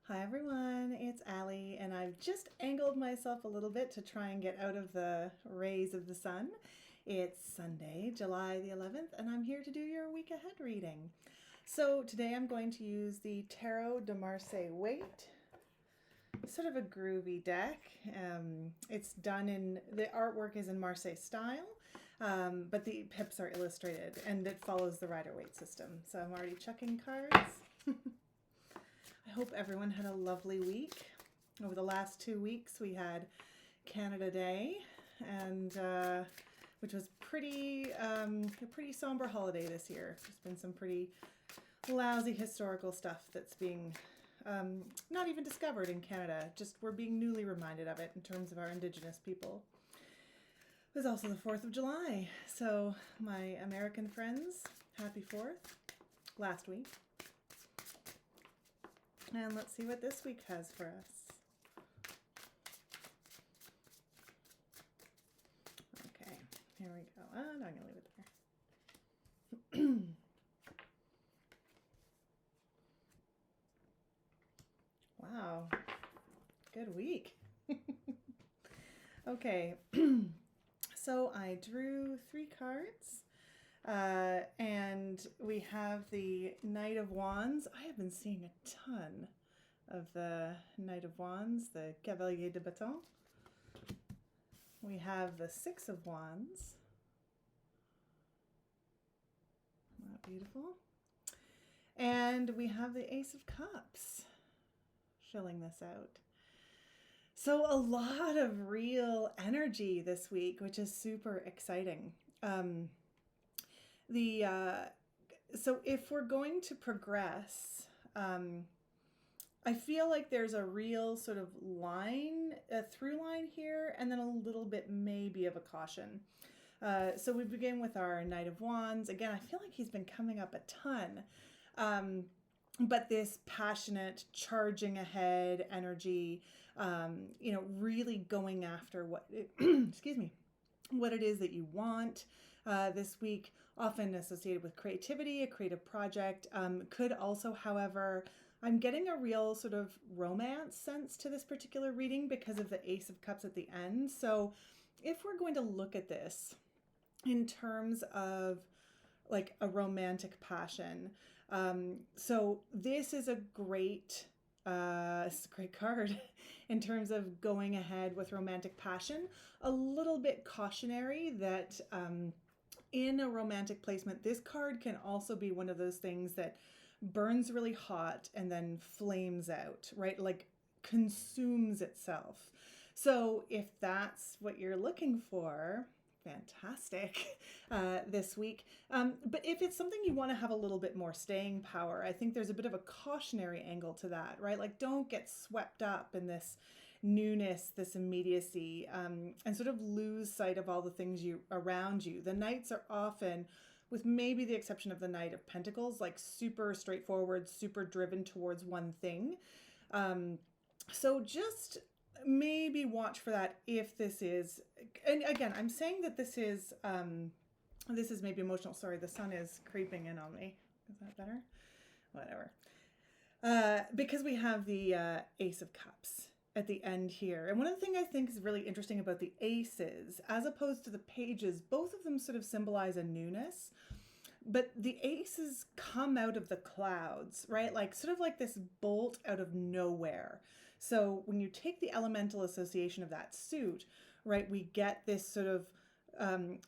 Hi everyone, it's Allie, and I've just angled myself a little bit to try and get out of the rays of the sun. It's Sunday, July the 11th, and I'm here to do your week ahead reading. So today I'm going to use the Tarot de Marseille Waite, sort of a groovy deck. It's done in, the artwork is in Marseille style, but the pips are illustrated and it follows the Rider-Waite system. So I'm already chucking cards. I hope everyone had a lovely week. Over the last 2 weeks, we had Canada Day, and which was a pretty somber holiday this year. There's been some pretty lousy historical stuff that's being not even discovered in Canada. Just we're being newly reminded of it in terms of our Indigenous people. It was also the 4th of July, so my American friends, happy 4th last week. And let's see what this week has for us. Okay, here we go. Oh, no, I'm going to leave it there. Wow, good week. Okay, so I drew 3 cards. And we have the Knight of Wands. I have been seeing a ton of the Knight of Wands, the Cavalier de Bâton. We have the Six of Wands. Isn't that beautiful? And we have the Ace of Cups, filling this out. So a lot of real energy this week, which is super exciting. So if we're going to progress, I feel like there's a real sort of line, a through line here, and then a little bit maybe of a caution. So we begin with our Knight of Wands. Again, I feel like he's been coming up a ton. But this passionate, charging ahead energy, really going after what, excuse me, what it is that you want this week, often associated with creativity, a creative project. Could also, however, I'm getting a real sort of romance sense to this particular reading because of the Ace of Cups at the end. So if we're going to look at this in terms of like a romantic passion, so this is a great card in terms of going ahead with romantic passion. A little bit cautionary that in a romantic placement, this card can also be one of those things that burns really hot and then flames out, right? Like consumes itself. So if that's what you're looking for, fantastic this week. But if it's something you want to have a little bit more staying power, I think there's a bit of a cautionary angle to that, right? Like don't get swept up in this newness, this immediacy, and sort of lose sight of all the things around you. The Knights are often, with maybe the exception of the Knight of Pentacles, like super straightforward, super driven towards one thing. So just maybe watch for that if this is, and again, I'm saying that this is maybe emotional. Sorry, the sun is creeping in on me. Is that better? Whatever. Because we have the Ace of Cups at the end here. And one of the things I think is really interesting about the aces, as opposed to the pages, both of them sort of symbolize a newness. But the aces come out of the clouds, right? Like sort of like this bolt out of nowhere. So when you take the elemental association of that suit, right, we get this sort of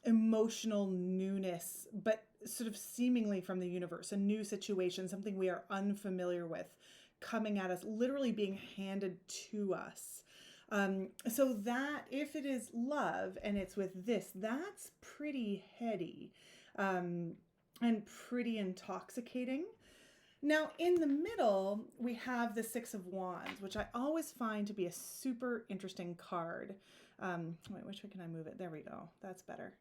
emotional newness, but sort of seemingly from the universe, a new situation, something we are unfamiliar with, coming at us, literally being handed to us. So that if it is love and it's with this, that's pretty heady and pretty intoxicating. Now in the middle, we have the Six of Wands, which I always find to be a super interesting card. Wait, which way can I move it? There we go. That's better.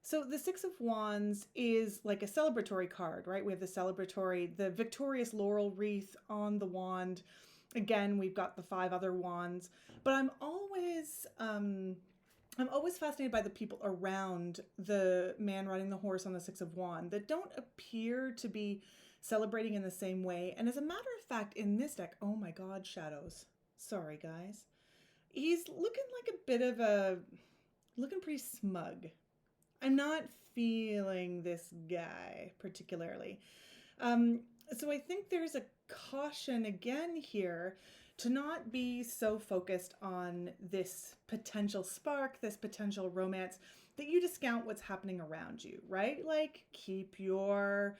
So the Six of Wands is like a celebratory card, right? We have the victorious laurel wreath on the wand. Again, we've got the 5 other wands, but I'm always fascinated by the people around the man riding the horse on the Six of Wands that don't appear to be celebrating in the same way. And as a matter of fact, in this deck, oh my God, shadows. Sorry, guys. He's looking like a bit of looking pretty smug. I'm not feeling this guy particularly. So I think there's a caution again here to not be so focused on this potential spark, this potential romance, that you discount what's happening around you, right? Like keep your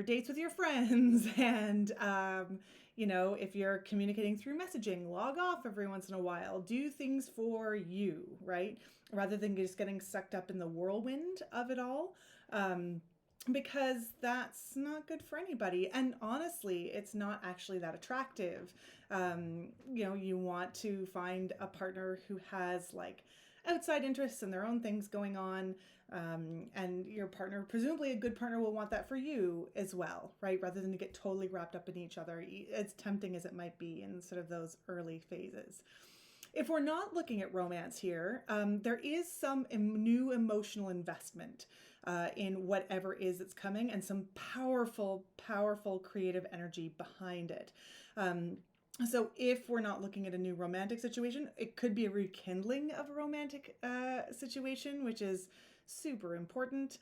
dates with your friends and you know, if you're communicating through messaging, log off every once in a while. Do things for you, right? Rather than just getting sucked up in the whirlwind of it all. Because that's not good for anybody. And honestly, it's not actually that attractive. You know, you want to find a partner who has like outside interests and their own things going on. And your partner, presumably a good partner, will want that for you as well, right? Rather than to get totally wrapped up in each other, as tempting as it might be in sort of those early phases. If we're not looking at romance here, there is some new emotional investment in whatever is that's coming, and some powerful, powerful creative energy behind it. So if we're not looking at a new romantic situation, it could be a rekindling of a romantic situation, which is super important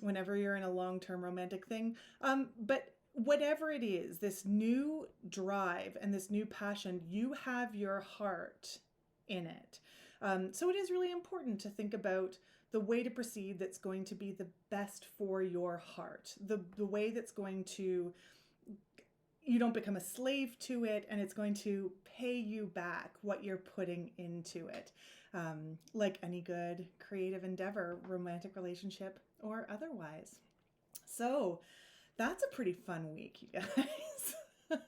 whenever you're in a long-term romantic thing. But whatever it is, this new drive and this new passion, you have your heart in it. So it is really important to think about the way to proceed that's going to be the best for your heart, the way that's going to, you don't become a slave to it, and it's going to pay you back what you're putting into it. Like any good creative endeavor, romantic relationship or otherwise. So that's a pretty fun week, you guys.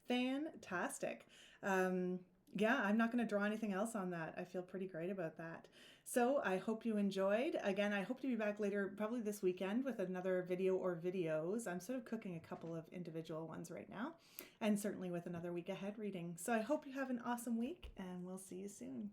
Fantastic. Yeah, I'm not going to draw anything else on that. I feel pretty great about that. So I hope you enjoyed. Again, I hope to be back later, probably this weekend, with another video or videos. I'm sort of cooking a couple of individual ones right now, and certainly with another week ahead reading. So I hope you have an awesome week, and we'll see you soon.